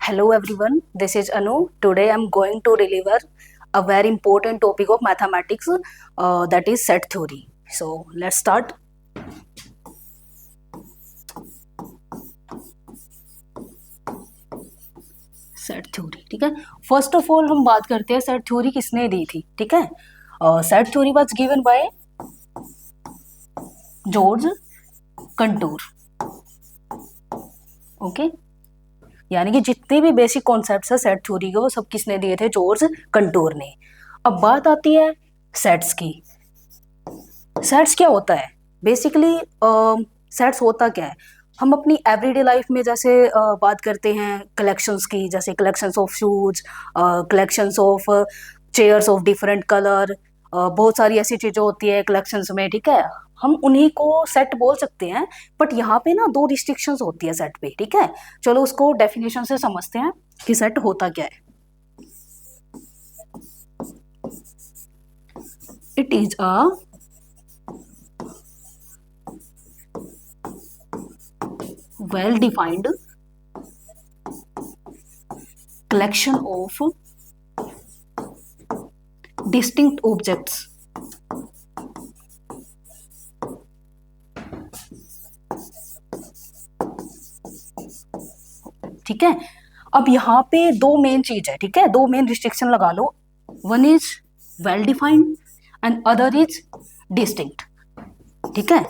Hello everyone, this is Anu. Today I'm going to deliver a very important topic of mathematics, that is set theory. So let's start. Set theory, ठीक है। First of all हम बात करते हैं set theory किसने दी थी, ठीक है। Set theory was given by George contour, okay. यानी कि जितने भी बेसिक कॉन्सेप्ट्स है सेट थ्योरी के वो सब किसने दिए थे, जॉर्ज कंटूर ने। अब बात आती है सेट्स की। सेट्स क्या होता है बेसिकली? सेट्स होता क्या है, हम अपनी एवरीडे लाइफ में जैसे बात करते हैं कलेक्शंस की, जैसे collections of shoes, collections of chairs of different colour, बहुत सारी ऐसी चीजें होती है कलेक्शंस में, ठीक है। हम उन्हीं को सेट बोल सकते हैं। बट यहाँ पे ना दो रिस्ट्रिक्शंस होती है सेट पे, ठीक है। चलो उसको डेफिनेशन से समझते हैं कि सेट होता क्या है। It is a well defined collection of distinct objects ठीक है। अब यहाँ पे दो मेन चीज है, ठीक है, दो मेन रिस्ट्रिक्शन लगा लो। One is well defined and other is distinct, ठीक है।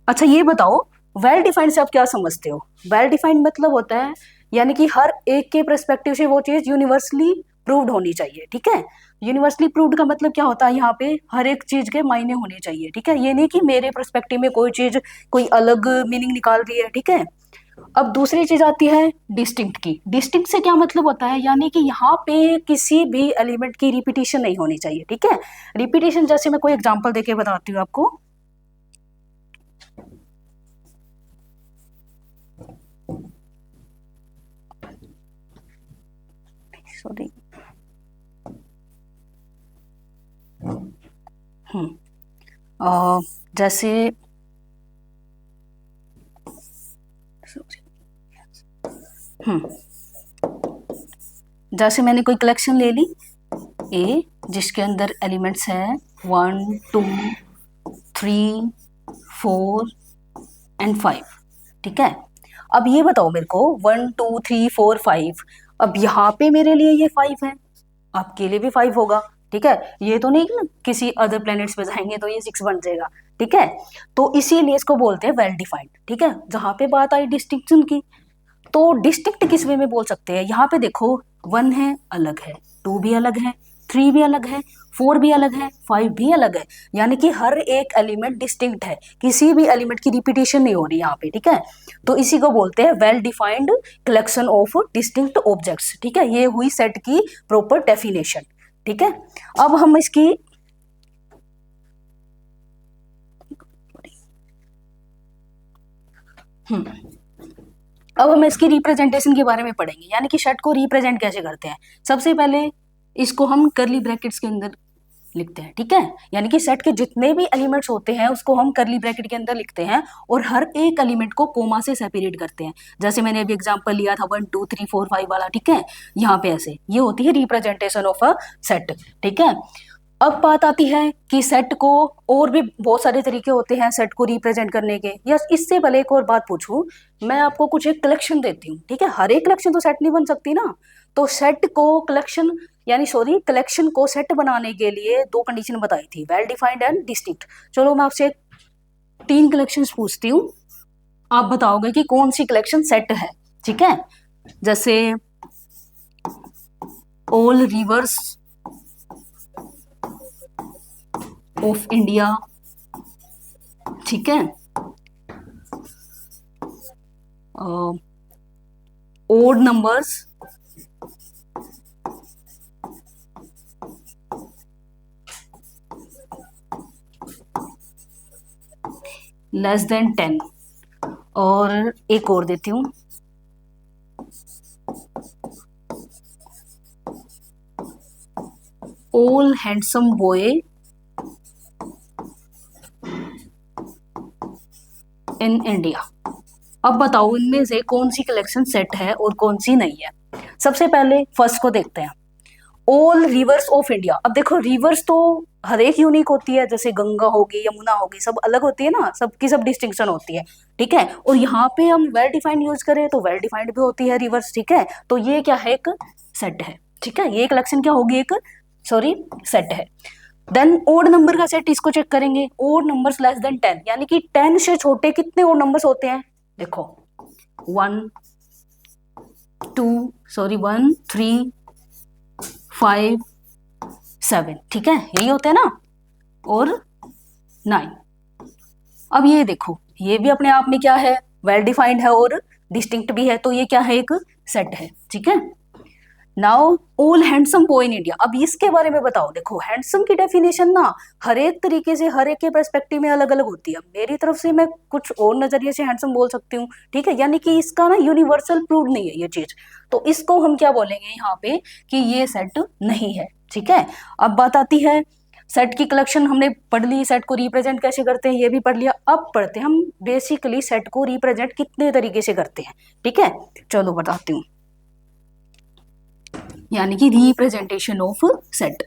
अच्छा ये बताओ वेल डिफाइंड से आप क्या समझते हो? वेल डिफाइंड मतलब होता है यानी कि हर एक के पर्सपेक्टिव से वो चीज यूनिवर्सली प्रूव्ड होनी चाहिए, ठीक है। यूनिवर्सली प्रूव्ड का मतलब क्या होता है, यहाँ पे हर एक चीज के मायने होने चाहिए, ठीक है। ये नहीं कि मेरे पर्सपेक्टिव में कोई चीज कोई अलग मीनिंग निकाल रही है, ठीक है। अब दूसरी चीज आती है डिस्टिंक्ट की। डिस्टिंक्ट से क्या मतलब होता है, यानी कि यहाँ पे किसी भी एलिमेंट की रिपीटिशन नहीं होनी चाहिए, ठीक है। रिपीटिशन जैसे मैं कोई एग्जांपल देके बताती हूँ आपको। सॉरी, जैसे जैसे मैंने कोई कलेक्शन ले ली ए, जिसके अंदर एलिमेंट्स हैं 1 2 3 4 एंड 5, ठीक है। अब ये बताओ मेरे को 1 2 3 4 5, अब यहाँ पे मेरे लिए ये 5 है, आपके लिए भी 5 होगा, ठीक है। ये तो नहीं कि ना किसी अदर प्लैनेट्स पे जाएंगे तो ये 6 बन जाएगा, ठीक है। तो इसीलिए इसको बोलते हैं वेल डिफाइंड, ठीक है। जहां पे बात आई डिस्टिंक्शन की, तो डिस्टिंक्ट किस वे में बोल सकते हैं? यहाँ पे देखो 1 है अलग है, 2 भी अलग है, 3 भी अलग है, 4 भी अलग है, 5 भी अलग है। यानी कि हर एक एलिमेंट डिस्टिंक्ट है, किसी भी एलिमेंट की रिपीटेशन नहीं हो रही यहाँ पे, ठीक है। तो इसी को बोलते हैं well defined collection of distinct objects, ठीक है। ये हुई सेट की प्रॉपर डेफिनेशन, ठीक है। अब हम इसकी अब हम इसकी रिप्रेजेंटेशन के बारे में पढ़ेंगे, यानी कि सेट को रिप्रेजेंट कैसे करते हैं। सबसे पहले इसको हम करली ब्रैकेट्स के अंदर लिखते हैं, ठीक है। यानी कि सेट के जितने भी एलिमेंट्स होते हैं उसको हम करली ब्रैकेट के अंदर लिखते हैं और हर एक एलिमेंट को कोमा से सेपरेट करते हैं। जैसे मैंने अभी एग्जांपल लिया था 1 2 3 4 5 वाला, ठीक है। यहाँ पे ऐसे ये होती है रिप्रेजेंटेशन ऑफ अ सेट, ठीक है। अब बात आती है कि सेट को और भी बहुत सारे तरीके होते हैं सेट को रिप्रेजेंट करने के। या इससे पहले एक और बात पूछूं, मैं आपको कुछ एक कलेक्शन देती हूँ, ठीक है। हर एक कलेक्शन तो सेट नहीं बन सकती ना। तो सेट को कलेक्शन यानी सॉरी कलेक्शन को सेट बनाने के लिए दो कंडीशन बताई थी, वेल डिफाइंड एंड डिस्टिंक्ट। चलो मैं आपसे 3 कलेक्शन पूछती हूँ, आप बताओगे कि कौन सी कलेक्शन सेट है, ठीक है। जैसे ऑल रिवर्स ऑफ इंडिया, ठीक है। ओड नंबर्स, लेस देन 10, और एक और देती हूँ all handsome boy in India. अब बताओ इनमें से कौन सी कलेक्शन सेट है और कौन सी नहीं है। सबसे पहले फर्स्ट को देखते हैं, ऑल रिवर्स ऑफ इंडिया। अब देखो रिवर्स तो हर एक यूनिक होती है, जैसे गंगा होगी, यमुना होगी, सब अलग होती है ना, सबकी सब डिस्टिंक्शन होती है, ठीक है। और यहाँ पे हम वेल डिफाइंड यूज करें तो वेल डिफाइंड भी होती है रिवर्स, ठीक है। तो ये क्या है, एक सेट है, ठीक है। ये कलेक्शन क्या होगी, एक सॉरी सेट है। देन ओड नंबर का सेट, इसको चेक करेंगे, ओड नंबर्स लेस देन 10, यानी कि 10 से छोटे कितने ओड नंबर्स होते हैं, देखो 1 3 5 7, ठीक है, यही होते हैं ना, और 9। अब ये देखो, ये भी अपने आप में क्या है, वेल डिफाइंड है और डिस्टिंक्ट भी है, तो ये क्या है, एक सेट है, ठीक है। Now all handsome boy in India, अब इसके बारे में बताओ। देखो हैंडसम की डेफिनेशन ना हर एक तरीके से, हर एक के पर्सपेक्टिव में अलग अलग होती है। मेरी तरफ से मैं कुछ और नजरिए से हैंडसम बोल सकती हूँ, ठीक है, यानी कि इसका ना यूनिवर्सल प्रूव नहीं है ये चीज, तो इसको हम क्या बोलेंगे यहाँ पे कि ये सेट नहीं है, ठीक है। अब बात आती है सेट की कलेक्शन, हमने पढ़ ली, सेट को रिप्रेजेंट कैसे करते हैं ये भी पढ़ लिया। अब पढ़ते हैं हम बेसिकली सेट को रिप्रेजेंट कितने तरीके से करते हैं, ठीक है। चलो बताती हूँ, यानी कि रिप्रेजेंटेशन ऑफ सेट।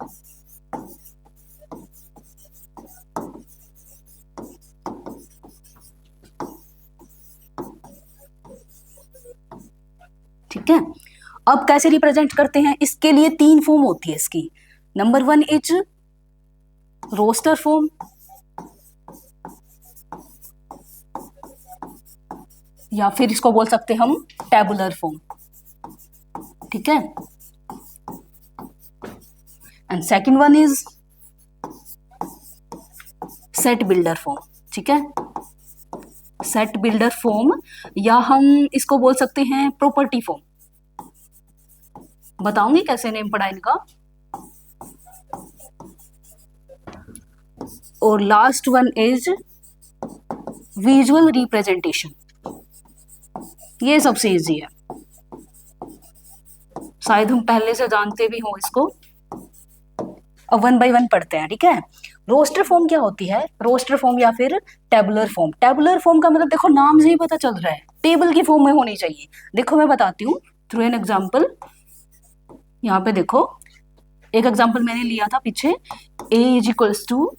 ठीक है, अब कैसे रिप्रेजेंट करते हैं, इसके लिए 3 फॉर्म होती है इसकी। नंबर 1 इज रोस्टर फॉर्म, या फिर इसको बोल सकते हम टेबुलर फॉर्म, ठीक है। And second one is set builder form, ठीक है, सेट बिल्डर फॉर्म, या हम इसको बोल सकते हैं प्रॉपर्टी फॉर्म। बताऊंगी कैसे नेम पड़ा इनका। और last one is visual representation, ये सबसे इजी है, शायद हम पहले से जानते भी हो इसको। अब 1 बाय 1 पढ़ते हैं, ठीक है। रोस्टर फॉर्म क्या होती है, रोस्टर फॉर्म या फिर टेबुलर फॉर्म। टेबुलर फॉर्म का मतलब देखो नाम से ही पता चल रहा है, टेबल की फॉर्म में होनी चाहिए। देखो मैं बताती हूँ थ्रू एन एग्जाम्पल। यहाँ पे देखो एक एग्जाम्पल मैंने लिया था पीछे, a इज इक्वल्स टू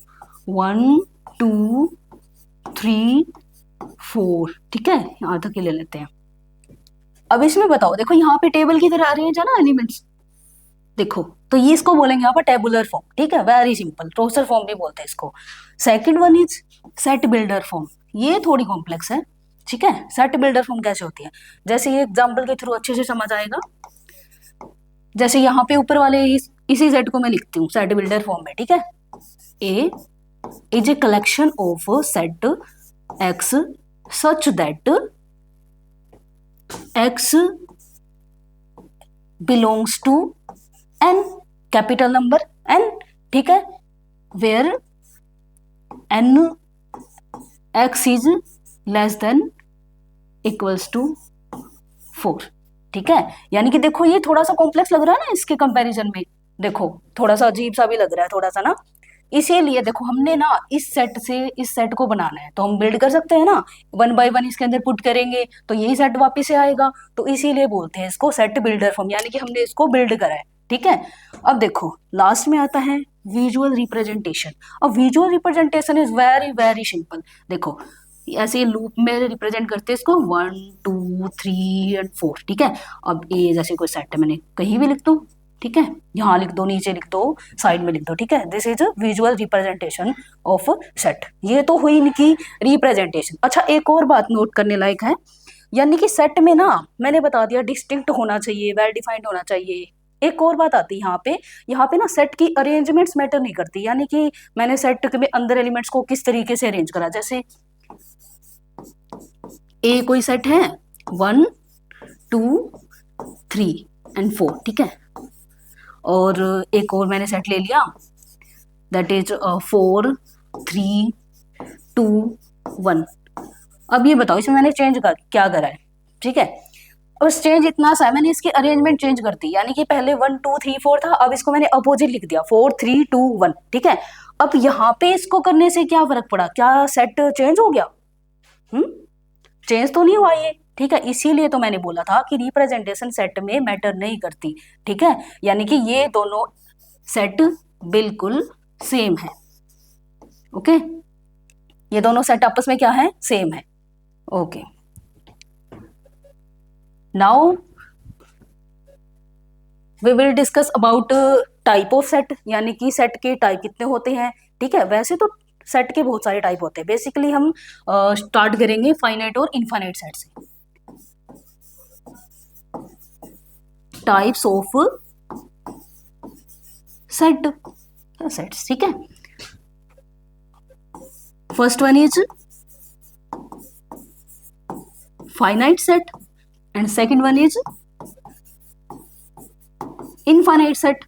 1 2 3 4, ठीक है, यहाँ तक ही ले लेते हैं। अब इसमें बताओ, देखो यहाँ पे टेबल की तरह अरेंज है ना एलिमेंट्स, देखो तो ये इसको बोलेंगे यहाँ पर टेबुलर फॉर्म, ठीक है, वेरी सिंपल, रोस्टर फॉर्म भी बोलते हैं इसको। Second one is set builder form, ये थोड़ी कॉम्प्लेक्स है, ठीक है। सेट बिल्डर फॉर्म कैसे होती है, जैसे ये एग्जाम्पल के थ्रू अच्छे से समझ आएगा। जैसे यहाँ पे ऊपर वाले इसी सेट को मैं लिखती हूँ सेट बिल्डर फॉर्म में, ठीक है। A is a collection of set X such that X belongs to N, capital number N, ठीक है, where N X is less than equals to 4, ठीक है। यानी कि देखो ये थोड़ा सा कॉम्प्लेक्स लग रहा है ना इसके कंपैरिजन में, देखो थोड़ा सा अजीब सा भी लग रहा है थोड़ा सा ना, इसीलिए देखो हमने ना इस सेट से इस सेट को बनाना है, तो हम बिल्ड कर सकते हैं ना, 1 बाय 1 इसके अंदर पुट करेंगे तो यही सेट वापिस से आएगा, तो इसीलिए बोलते हैं इसको सेट बिल्डर फॉर्म, यानी कि हमने इसको बिल्ड करा है, ठीक है। अब देखो लास्ट में आता है विजुअल रिप्रेजेंटेशन। अब visual representation is very very simple, देखो ऐसे लूप में रिप्रेजेंट करते हैं इसको 1 2 3 एंड 4, ठीक है। अब ए जैसे कोई सेट है, मैंने कहीं भी लिख दो, ठीक है, यहाँ लिख दो, नीचे लिख दो, साइड में लिख दो, ठीक है। This is visual representation of set. ये तो हुई इनकी रिप्रेजेंटेशन। अच्छा एक और बात नोट करने लायक है, यानी कि सेट में ना मैंने बता दिया डिस्टिंक्ट होना चाहिए, वेल डिफाइंड होना चाहिए। एक और बात आती है यहाँ पे ना सेट की अरेंजमेंट्स मैटर नहीं करती, यानी कि मैंने सेट में अंदर एलिमेंट्स को किस तरीके से अरेंज करा, जैसे ए कोई सेट है 1 2 3 एंड 4, ठीक है, और एक और मैंने सेट ले लिया दैट इज 4 3 2 1। अब ये बताओ इसमें मैंने चेंज क्या करा है, ठीक है। बस चेंज इतना सा है, मैंने इसकी अरेंजमेंट चेंज कर दी, यानी कि पहले 1 2 3 4 था, अब इसको मैंने अपोजिट लिख दिया 4 3 2 1, ठीक है। अब यहाँ पे इसको करने से क्या फर्क पड़ा, क्या सेट चेंज हो गया, चेंज तो नहीं हुआ ये, ठीक है, इसीलिए तो मैंने बोला था कि रिप्रेजेंटेशन सेट में मैटर नहीं करती। ठीक है, यानी कि ये दोनों सेट बिल्कुल सेम है। ओके, ये दोनों सेट आपस में क्या है, सेम है। Okay, now we will discuss about type of set, यानी कि सेट के टाइप कितने होते हैं। ठीक है, वैसे तो सेट के बहुत सारे टाइप होते हैं। बेसिकली हम स्टार्ट करेंगे फाइनाइट और इनफाइनाइट सेट से। टाइप्स ऑफ सेट, सेट्स, ठीक है। First one is finite set and second one is infinite set.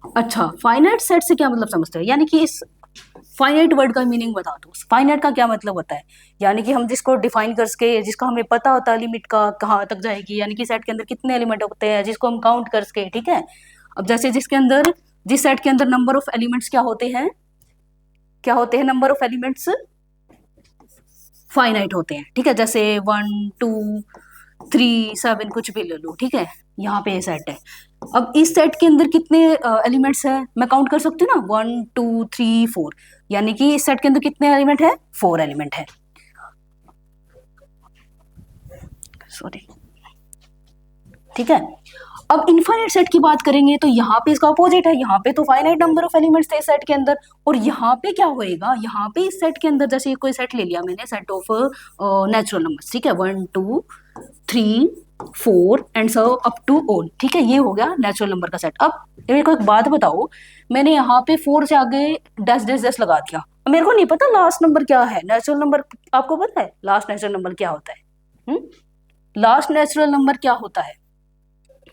अच्छा, फाइनाइट सेट से क्या मतलब समझते हो, यानी कि इस फाइनाइट वर्ड का मीनिंग बता दो। फाइनाइट का क्या मतलब होता है, यानी कि हम जिसको डिफाइन कर सके, जिसका हमें पता होता है लिमिट का कहाँ तक जाएगी, यानी कि सेट के अंदर कितने एलिमेंट होते हैं, जिसको हम काउंट कर सके। ठीक है, अब जैसे जिसके अंदर, जिस सेट के अंदर नंबर ऑफ एलिमेंट्स क्या होते हैं, क्या होते हैं, नंबर ऑफ एलिमेंट्स फाइनाइट होते हैं। ठीक है, जैसे 1 2 3 7 कुछ भी ले लो। ठीक है, यहाँ पे ये सेट है। अब इस सेट के अंदर कितने एलिमेंट्स हैं, मैं काउंट कर सकती हूँ ना, 1 2 3 4, यानी कि इस सेट के अंदर कितने एलिमेंट है, 4 एलिमेंट है। सॉरी, ठीक है। अब इनफाइनाइट सेट की बात करेंगे तो यहाँ पे इसका अपोजिट है, यहाँ पे तो फाइनाइट नंबर ऑफ एलिमेंट्स थे सेट के अंदर, और यहाँ पे क्या होएगा, यहाँ पे इस सेट के अंदर, जैसे कोई सेट ले लिया मैंने, सेट ऑफ नेचुरल नंबर्स। ठीक है, 1 2 3 4 and so up to all. ठीक है, ये हो गया नेचुरल नंबर का सेट। अब मेरे को एक बात बताओ, मैंने यहाँ पे 4 से आगे डैश डैश डैश लगा दिया, मेरे को नहीं पता लास्ट नंबर क्या है नेचुरल नंबर। आपको पता है लास्ट नेचुरल नंबर क्या होता है? लास्ट नेचुरल नंबर क्या होता है,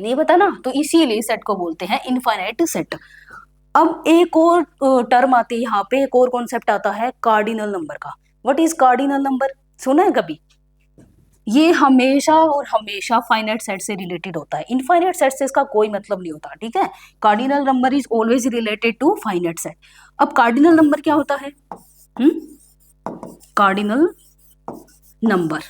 नहीं पता ना, तो इसीलिए सेट को बोलते हैं इनफाइनाइट सेट। अब एक और टर्म आती है यहाँ पे, एक और कॉन्सेप्ट आता है कार्डिनल नंबर का। व्हाट इज कार्डिनल नंबर, सुना है कभी? ये हमेशा और हमेशा फाइनाइट सेट से रिलेटेड होता है, इनफाइनाइट सेट से इसका कोई मतलब नहीं होता। ठीक है, cardinal number is always related to finite set. अब कार्डिनल नंबर क्या होता है? कार्डिनल नंबर,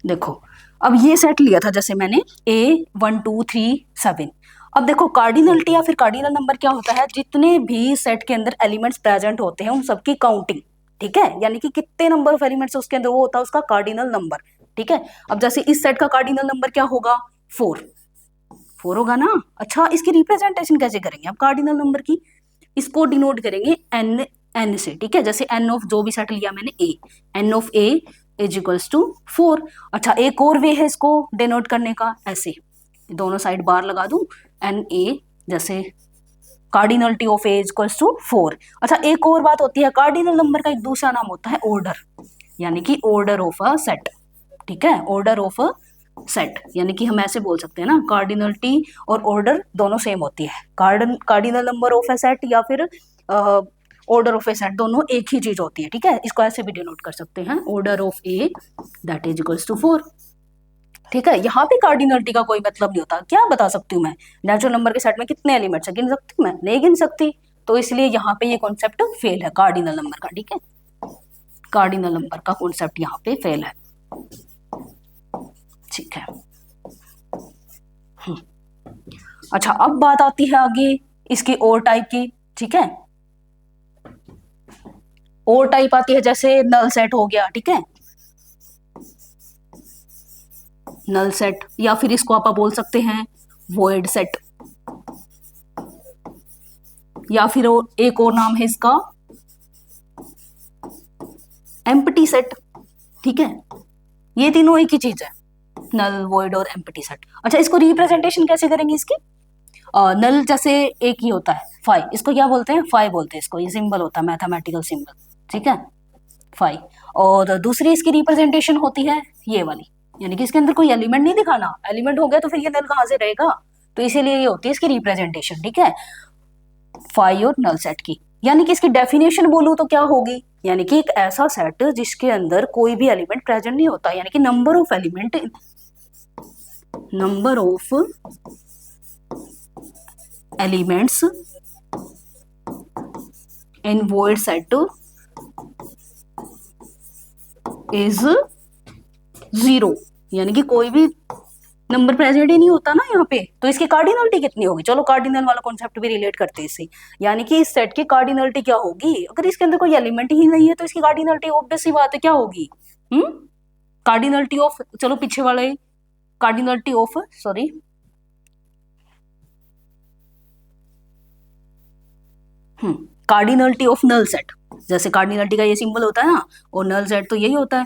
देखो अब ये सेट लिया था जैसे मैंने A 1 2 3 7। अब देखो कार्डिनलिटी या फिर कार्डिनल नंबर क्या होता है, जितने भी सेट के अंदर एलिमेंट्स प्रेजेंट होते हैं उन सबकी काउंटिंग। ठीक है, यानी कि कितने नंबर ऑफ एलिमेंट्स उसके अंदर, वो होता है उसका कार्डिनल नंबर। ठीक है, अब जैसे इस सेट का कार्डिनल नंबर क्या होगा, 4 होगा ना। अच्छा, इसकी रिप्रेजेंटेशन कैसे करेंगे अब कार्डिनल नंबर की, इसको डिनोट करेंगे एन से। ठीक है, जैसे एन ऑफ जो भी सेट लिया मैंने A, N of A is equals to 4। अच्छा, एक और वे है इसको डिनोट करने का, ऐसे दोनों साइड बार लगा दूं, एन ए, जैसे cardinality of A is equals to 4। अच्छा, एक और बात होती है, कार्डिनल नंबर का एक दूसरा नाम होता है ऑर्डर, यानी कि ऑर्डर ऑफ अ सेट। ठीक है, ऑर्डर ऑफ अ सेट, यानी कि हम ऐसे बोल सकते हैं ना, कार्डिनलिटी और ऑर्डर दोनों सेम होती है। Cardinal number of A set या फिर ऑर्डर ऑफ ए सेट, दोनों एक ही चीज होती है। ठीक है, इसको ऐसे भी डिनोट कर सकते हैं, order of A that is equals to 4। ठीक है, यहाँ पे कार्डिनलिटी का कोई मतलब नहीं होता। क्या बता सकती हूँ मैं, नेचुरल नंबर के सेट में कितने एलिमेंट्स है, गिन सकती हूँ मैं? नहीं गिन सकती, तो इसलिए यहाँ पे ये कॉन्सेप्ट फेल है कार्डिनल नंबर का। ठीक है, कार्डिनल नंबर का कॉन्सेप्ट यहाँ पे फेल है। ठीक है, अच्छा अब बात आती है आगे इसकी और टाइप की। ठीक है, और टाइप आती है, जैसे नल सेट हो गया। ठीक है, नल सेट, या फिर इसको आप बोल सकते हैं वॉइड सेट, या फिर एक और नाम है इसका एम्प्टी सेट। ठीक है, ये तीनों एक ही चीज है, नल वॉइड और एम्प्टी सेट। अच्छा, इसको रिप्रेजेंटेशन कैसे करेंगे इसकी? नल जैसे एक ही होता है फाइव, इसको क्या बोलते हैं, फाइव बोलते हैं इसको, ये सिंबल होता है मैथमेटिकल सिंबल। ठीक है, फाइव। और दूसरी इसकी रिप्रेजेंटेशन होती है ये वाली, यानी कि इसके अंदर कोई एलिमेंट नहीं दिखाना, एलिमेंट हो गया तो फिर ये नल कहाँ से रहेगा, तो इसीलिए ये होती है इसकी रिप्रेजेंटेशन। ठीक है, फाइव और नल सेट की, यानी कि इसकी डेफिनेशन बोलूं तो क्या होगी, यानी कि एक ऐसा सेट जिसके अंदर कोई भी एलिमेंट प्रेजेंट नहीं होता, यानी कि number of element, number of elements in void set is 0, यानी कि कोई भी नंबर प्रेजेंट ही नहीं होता ना यहाँ पे, तो इसकी कार्डिनलिटी कितनी होगी? चलो कार्डिनल वाला कॉन्सेप्ट भी रिलेट करते हैं इससे, यानी कि इस सेट की कार्डिनलिटी क्या होगी? अगर इसके अंदर कोई एलिमेंट ही नहीं है तो इसकी कार्डिनलिटी ऑब्वियस सी बात है क्या होगी? कार्डिनलिटी ऑफ, चलो पीछे वाले, cardinality of, sorry, cardinality of null set, जैसे कार्डिनलिटी का ये सिंबल होता है ना, और नल सेट तो यही होता है,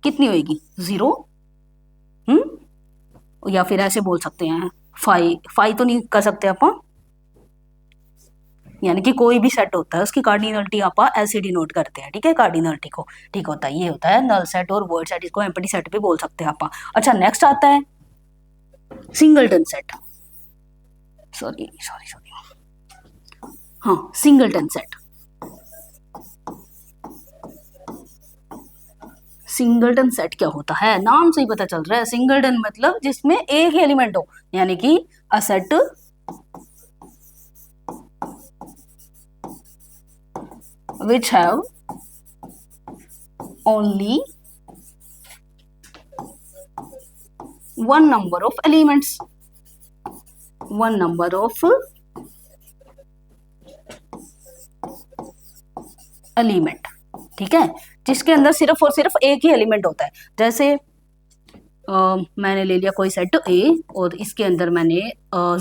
कितनी होगी? 0। या फिर ऐसे बोल सकते हैं फाई तो नहीं कर सकते अपन, यानी कि कोई भी सेट होता है उसकी कार्डिनलिटी आप ऐसे डिनोट करते हैं, ठीक है, कार्डिनलिटी को, ठीक होता है, ये होता है नल सेट और वॉइड सेट, इसको एम्प्टी सेट भी बोल सकते हैं आप। अच्छा नेक्स्ट आता है सिंगलटन सेट, सॉरी, हाँ, सिंगलटन सेट। सिंगलटन सेट क्या होता है? नाम से ही पता चल रहा है, सिंगलटन मतलब जिसमें एक ही एलिमेंट हो, यानी कि a set which have only one number of elements, one number of element, ठीक है, जिसके अंदर सिर्फ और सिर्फ एक ही एलिमेंट होता है। जैसे मैंने ले लिया कोई सेट ए और इसके अंदर मैंने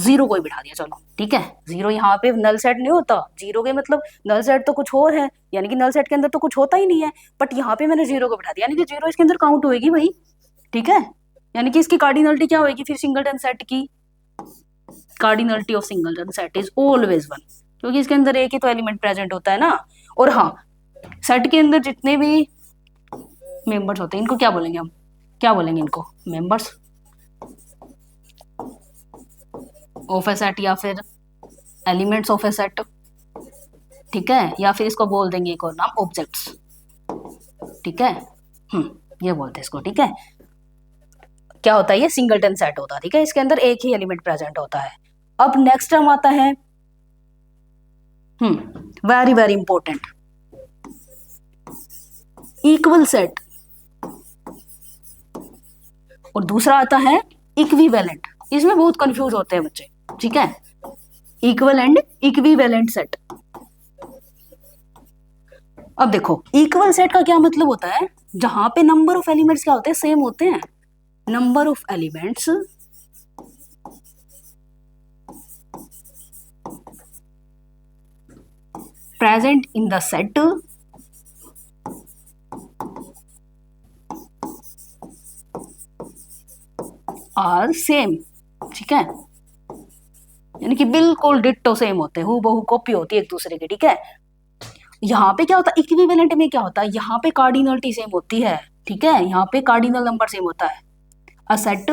0 को ही बिठा दिया, चलो ठीक है, 0 यहाँ पे नल सेट नहीं होता, 0 के मतलब नल सेट तो कुछ और है, यानी कि नल सेट के अंदर तो कुछ होता ही नहीं है, बट यहाँ पे मैंने 0 को बिठा दिया, यानी कि 0 इसके अंदर काउंट होएगी भाई, ठीक है, यानी कि इसकी कार्डिनलिटी क्या होगी फिर? सिंगलटन सेट की cardinality of singleton set is always 1, क्योंकि इसके अंदर एक ही तो एलिमेंट प्रेजेंट होता है ना। और हाँ, सेट के अंदर जितने भी मेंबर्स होते हैं इनको क्या बोलेंगे हम? क्या बोलेंगे इनको? मेंबर्स ऑफ ए सेट या फिर एलिमेंट्स ऑफ ए सेट, ठीक है, या फिर इसको बोल देंगे एक और नाम, ऑब्जेक्ट्स, ठीक है, ये बोलते हैं इसको, ठीक है। क्या होता है ये? सिंगलटन सेट होता है, ठीक है, इसके अंदर एक ही एलिमेंट प्रेजेंट होता है। अब नेक्स्ट टर्म आता है very very important, equal set, और दूसरा आता है इक्विवेलेंट। इसमें बहुत कंफ्यूज होते हैं बच्चे, ठीक है, इक्वल एंड इक्विवेलेंट सेट। अब देखो इक्वल सेट का क्या मतलब होता है? जहां पे नंबर ऑफ एलिमेंट्स क्या होते हैं? सेम होते हैं, number of elements present in the set are same, ठीक है, यानी कि बिल्कुल डिट्टो सेम होते हैं, हूबहू कॉपी होती है एक दूसरे की, ठीक है। यहाँ पे क्या होता है? इक्विवेलेंट में क्या होता है? यहाँ पे कार्डिनलिटी सेम होती है, ठीक है, यहाँ पे कार्डिनल नंबर सेम होता है। A set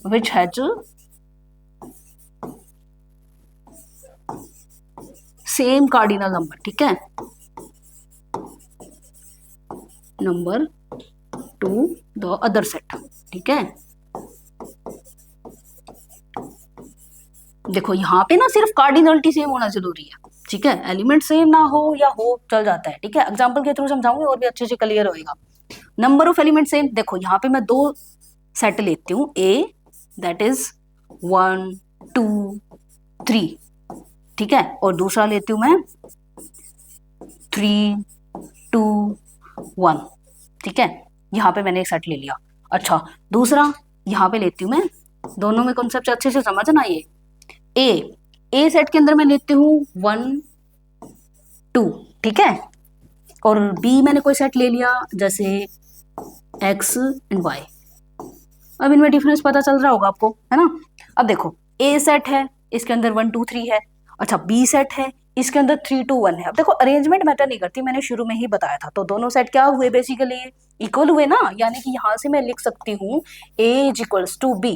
which has same cardinal number, ठीक है, number two the other set, ठीक है। देखो यहाँ पे ना सिर्फ कार्डिनलिटी सेम होना जरूरी है, ठीक है, एलिमेंट सेम ना हो या हो चल जाता है, ठीक है, एग्जांपल के थ्रू समझाऊंगी और भी अच्छे से क्लियर होएगा। नंबर ऑफ एलिमेंट सेम, देखो यहाँ पे मैं 2 सेट लेती हूँ, ए दैट इज 1 2 3, ठीक है, और दूसरा लेती हूँ मैं 3 2 1, ठीक है, यहाँ पे मैंने एक सेट ले लिया। अच्छा दूसरा यहाँ पे लेती हूँ मैं, दोनों में कॉन्सेप्ट अच्छे से समझना, ये ए सेट के अंदर मैं लेती हूँ 1 2, ठीक है, और बी मैंने कोई सेट ले लिया जैसे एक्स एंड वाई। अब इनमें डिफरेंस पता चल रहा होगा आपको, है ना। अब देखो ए सेट है, इसके अंदर 1 2 3 है, अच्छा बी सेट है, इसके अंदर 3 2 1 है। अब देखो अरेंजमेंट मैटर नहीं करती, मैंने शुरू में ही बताया था, तो दोनों सेट क्या हुए? बेसिकली इक्वल हुए ना, यानी कि यहाँ से मैं लिख सकती हूँ ए इज इक्वल्स टू बी,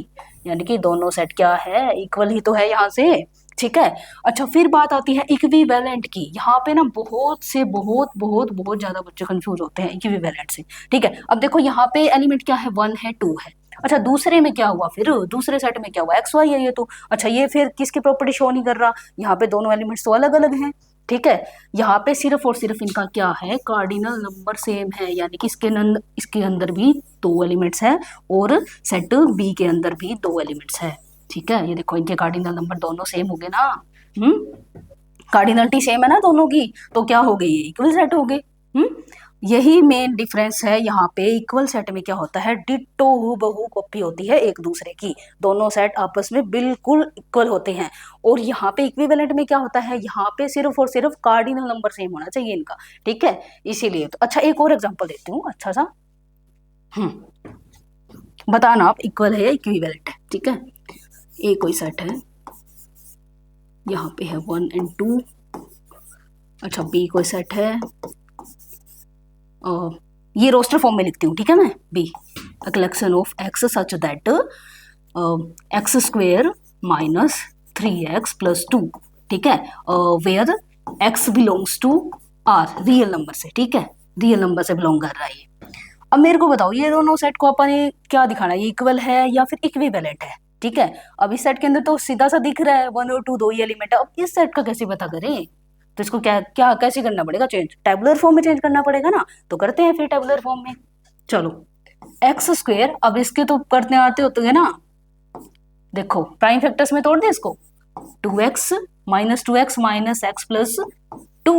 यानी कि दोनों सेट क्या है? इक्वल ही तो है यहाँ से, ठीक है। अच्छा फिर बात आती है इक्विवेलेंट की, यहाँ पे ना बहुत से बहुत ज्यादा बच्चे कंफ्यूज होते हैं इक्विवेलेंट से, ठीक है। अब देखो यहाँ पे एलिमेंट क्या है? 1 है 2 है, अच्छा दूसरे में क्या हुआ? फिर दूसरे सेट में क्या हुआ? एक्स वाई है ये तो, अच्छा ये फिर किसकी प्रॉपर्टी शो नहीं कर रहा? यहाँ पे दोनों एलिमेंट्स तो अलग अलग हैं, ठीक है, यहाँ पे सिर्फ और सिर्फ इनका क्या है, कार्डिनल नंबर सेम है, यानी कि इसके अंदर भी दो एलिमेंट्स है और सेट बी के अंदर भी दो एलिमेंट्स है। ठीक है, ये देखो इनके कार्डिनल नंबर दोनों सेम हो गए ना। कार्डिनलिटी सेम है ना दोनों की, तो क्या हो गई, ये इक्वल सेट हो गए। यही मेन डिफरेंस है यहाँ पे। इक्वल सेट में क्या होता है, डिट्टो हूबहू कॉपी होती है एक दूसरे की, दोनों सेट आपस में बिल्कुल इक्वल होते हैं। और यहाँ पे इक्विवेलेंट में क्या होता है, यहाँ पे सिर्फ और सिर्फ कार्डिनल नंबर सेम होना चाहिए इनका। ठीक है, इसीलिए तो अच्छा एक और एग्जांपल देती हूँ अच्छा सा। बताना आप इक्वल है या इक्विवेलेंट है। ठीक है, एक कोई सेट है, यहाँ पे है 1 and 2। अच्छा बी कोई सेट है, ये रोस्टर फॉर्म में लिखती हूँ। ठीक है, मैं be a collection of x such that x square minus 3x plus 2। ठीक है, where x belongs to R, real number से। ठीक है, रियल नंबर से बिलोंग कर रहा है ये। अब मेरे को बताओ ये दोनों सेट को अपन ने क्या दिखाना है, ये इक्वल है या फिर इक्विवेलेंट है। ठीक है, अब इस सेट के अंदर तो सीधा सा दिख रहा है 1 और 2 दो ही एलिमेंट है। अब इस सेट का कैसे पता करें, तो इसको क्या क्या कैसे करना पड़ेगा, चेंज टेबुलर फॉर्म में चेंज करना पड़ेगा ना। तो करते हैं फिर टेबुलर फॉर्म में। चलो एक्स स्क्वेयर, अब इसके तो करने आते होते हैं ना, देखो प्राइम फैक्टर्स में तोड़ दे इसको, 2x minus 2x minus x plus 2।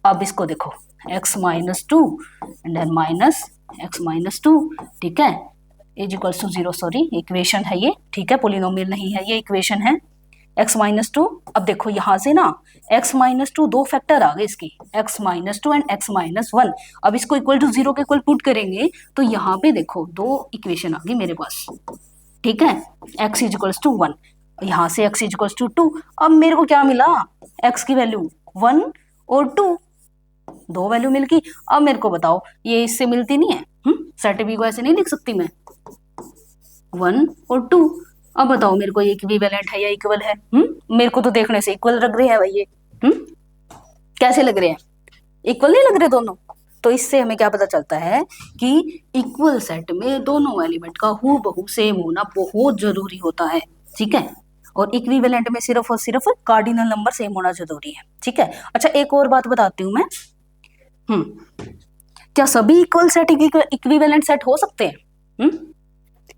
अब इसको देखो x minus 2 and then minus x minus 2। ठीक है, is equals to 0, sorry equation है ये। ठीक है, पोलिनोमियल नहीं है ये, इक्वेशन है x माइनस 2। अब देखो यहाँ से ना x माइनस 2 दो फैक्टर आ गए इसकी, x minus 2 and x minus 1। अब इसको इक्वल टू 0 के इक्वल पुट करेंगे तो यहाँ पे देखो दो इक्वेशन आ गई मेरे पास। ठीक है, x इज इक्वल्स टू 1, यहाँ से x इज इक्वल्स टू 2। अब मेरे को क्या मिला, x की वैल्यू 1 और 2, दो वैल्यू मिल गई। अब मेरे को बताओ ये इससे मिलती नहीं है, सेट बी को ऐसे नहीं लिख सकती मैं, 1 और 2। अब बताओ मेरे को ये इक्विवेलेंट है या इक्वल है। मेरे को तो देखने से इक्वल लग रहे हैं भाई ये। कैसे लग रहे हैं, इक्वल नहीं लग रहे दोनों। तो इससे हमें क्या पता चलता है कि इक्वल सेट में दोनों एलिमेंट का हूबहू सेम होना बहुत जरूरी होता है। ठीक है, और इक्विवेलेंट में सिर्फ और सिर्फ कार्डिनल नंबर सेम होना जरूरी है। ठीक है, अच्छा एक और बात बताती हूँ मैं। क्या सभी इक्वल सेट इक्विवेलेंट सेट हो सकते हैं।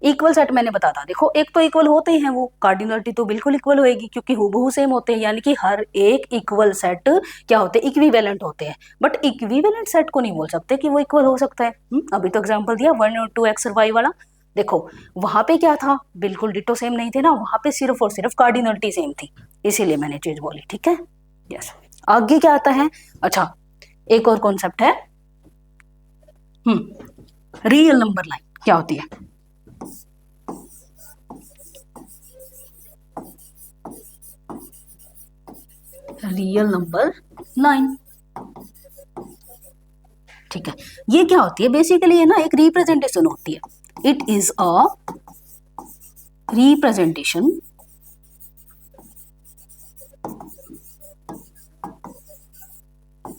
इक्वल सेट मैंने बता था, देखो एक तो इक्वल होते हैं वो, कार्डिनलिटी तो बिल्कुल इक्वल होएगी क्योंकि हूबहू सेम होते हैं, यानी कि हर एक इक्वल सेट क्या होते हैं, इक्विवेलेंट होते हैं। बट इक्विवेलेंट सेट को नहीं बोल सकते कि वो इक्वल हो सकता है। अभी तो एग्जांपल दिया 1 और 2 एक्स और वाई वाला, देखो वहां पे क्या था, बिल्कुल डिटो सेम नहीं थे ना, वहां पे सिर्फ और सिर्फ कार्डिनलिटी सेम थी, इसीलिए मैंने चीज बोली। ठीक है, यस। आगे क्या आता है, अच्छा एक और कॉन्सेप्ट है, रियल नंबर लाइन क्या होती है। रियल नंबर लाइन, ठीक है, ये क्या होती है, बेसिकली है ना एक रिप्रेजेंटेशन होती है। It is a representation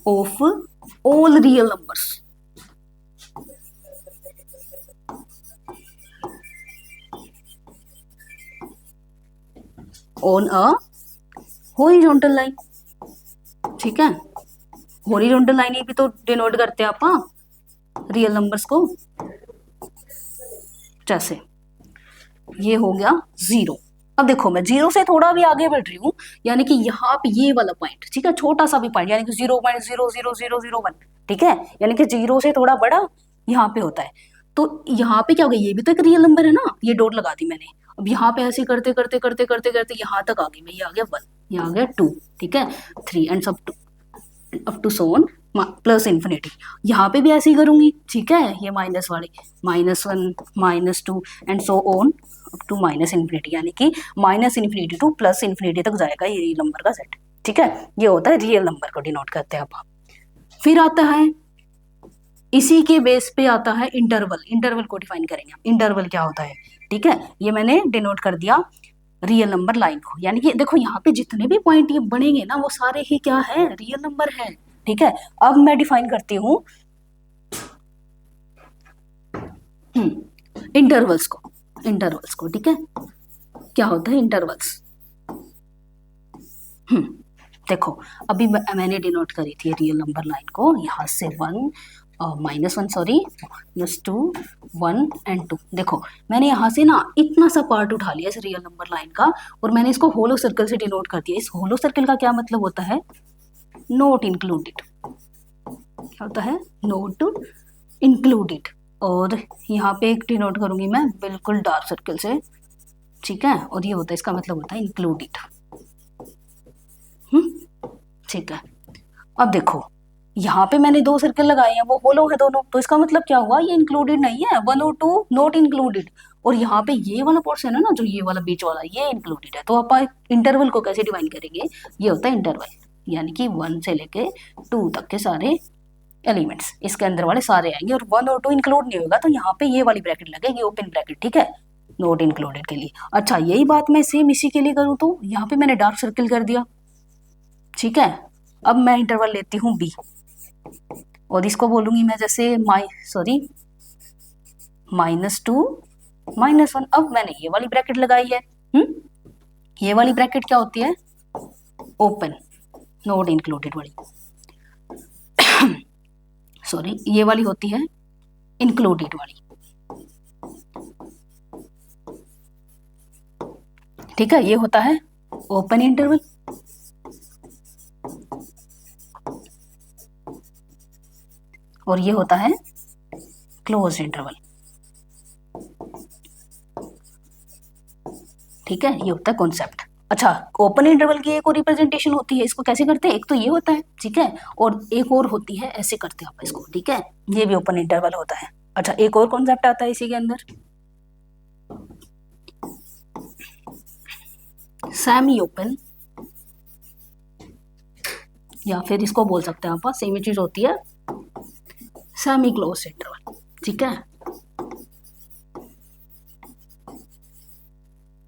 of all real numbers on a horizontal line. ठीक है, हॉरिजॉन्टल लाइन ही भी तो डिनोट करते हैं आप रियल नंबर्स को। जैसे ये हो गया 0। अब देखो मैं 0 से थोड़ा भी आगे बढ़ रही हूँ, यानी कि यहाँ पे ये वाला पॉइंट, ठीक है, छोटा सा भी पॉइंट, यानी कि 0.00001। ठीक है, यानी कि 0 से थोड़ा बड़ा यहाँ पे होता है। तो यहाँ पे क्या हो गया, ये भी तो एक रियल नंबर है ना, ये डॉट लगा दी मैंने। अब यहाँ पे ऐसे करते करते करते करते करते यहाँ तक आ गई मैं, ये आ गया 1, ये आ गया 2, ठीक है 3 एंड सब up to so on plus infinity. यहाँ पे भी ऐसे ही करूंगी। ठीक है, ये माइनस वाले -1 -2 and so on up to minus infinity, यानी कि minus infinity to plus infinity तक जाएगा ये रियल नंबर का सेट। ठीक है, ये होता है रियल नंबर को डिनोट करते हैं आप। फिर आता है इसी के बेस पे आता है इंटरवल। इंटरवल को डिफाइन करेंगे, इंटरवल क्या होता है। ठीक है, ये मैंने डिनोट कर दिया रियल नंबर लाइन को, यानी कि देखो यहाँ पे जितने भी पॉइंट ये बनेंगे ना वो सारे ही क्या है, रियल नंबर है। ठीक है, अब मैं डिफाइन करती हूँ इंटरवल्स को। ठीक है, क्या होता है इंटरवल्स। देखो अभी मैंने डिनोट करी थी रियल नंबर लाइन को यहाँ से 1 -1 सॉरी -2 1 एंड 2। देखो मैंने यहाँ से ना इतना सा पार्ट उठा लिया इस रियल नंबर लाइन का और मैंने इसको होलो सर्कल से डिनोट कर दिया। इस होलो सर्कल का क्या मतलब होता है? Note included. क्या होता है? Note included. और यहाँ पे एक डिनोट करूंगी मैं बिल्कुल डार्क सर्कल से, ठीक है, और ये होता है, इसका मतलब होता है इंक्लूडेड। ठीक है। अब देखो यहाँ पे मैंने 2 सर्कल लगाए हैं, वो होलो है दोनों, तो इसका मतलब क्या हुआ? ये इंक्लूडेड नहीं है, 1 और 2 नॉट इंक्लूडेड। और यहाँ पे ये वाला पोर्शन है ना, जो ये वाला बीच वाला, ये इंक्लूडेड है। तो आप इंटरवल को कैसे डिवाइन करेंगे? ये होता है इंटरवल, यानी कि 1 से लेके 2 तक के सारे एलिमेंट्स इसके अंदर वाले सारे आएंगे, और 1 और 2 इंक्लूड नहीं होगा, तो यहाँ पे ये वाली ब्रैकेट लगेगी, ओपन ब्रैकेट, ठीक है, नॉट इंक्लूडेड के लिए। अच्छा यही बात मैं सेम इसी के लिए करूँ तो यहाँ पे मैंने डार्क सर्कल कर दिया, ठीक है। अब मैं इंटरवल लेती हूँ बी और इसको बोलूंगी मैं जैसे -2 -1। अब मैंने ये वाली ब्रैकेट लगाई है, ये वाली ब्रैकेट क्या होती है? ओपन, नॉट इंक्लूडेड वाली सॉरी, ये वाली होती है इंक्लूडेड वाली, ठीक है। ये होता है ओपन इंटरवल, और ये होता है क्लोज इंटरवल, ठीक है। ये होता है कॉन्सेप्ट। अच्छा ओपन इंटरवल की एक और रिप्रेजेंटेशन होती है, इसको कैसे करते हैं? एक तो ये होता है, ठीक है, और एक और होती है ऐसे करते हैं आप इसको, ठीक है, ये भी ओपन इंटरवल होता है। अच्छा एक और कॉन्सेप्ट आता है इसी के अंदर, सेमी ओपन, या फिर इसको बोल सकते हैं आप, सेम ही चीज होती है, सेमी क्लोज इंटरवल, ठीक है।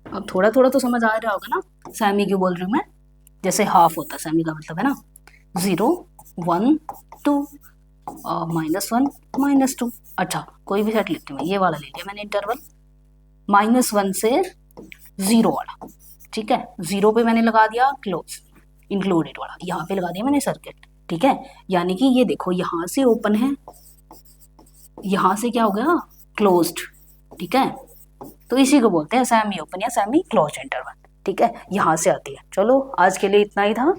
अब थोड़ा थोड़ा तो समझ आ रहा होगा ना सेमी क्यों बोल रही हूँ मैं? जैसे हाफ होता है सेमी का मतलब है ना 0 1 2 -1 -2। अच्छा कोई भी सेट लेती हूँ, ये वाला ले लिया मैंने इंटरवल, -1 से 0 वाला, ठीक है। 0 पे मैंने लगा दिया क्लोज इंक्लूडेड वाला, यहाँ पे लगा दिया मैंने सर्किट, ठीक है। यानी कि ये देखो यहाँ से ओपन है, यहाँ से क्या हो गया? क्लोज्ड, ठीक है। तो इसी को बोलते हैं सेमी ओपन या सेमी क्लोज इंटरवल, ठीक है, यहाँ से आती है। चलो आज के लिए इतना ही था।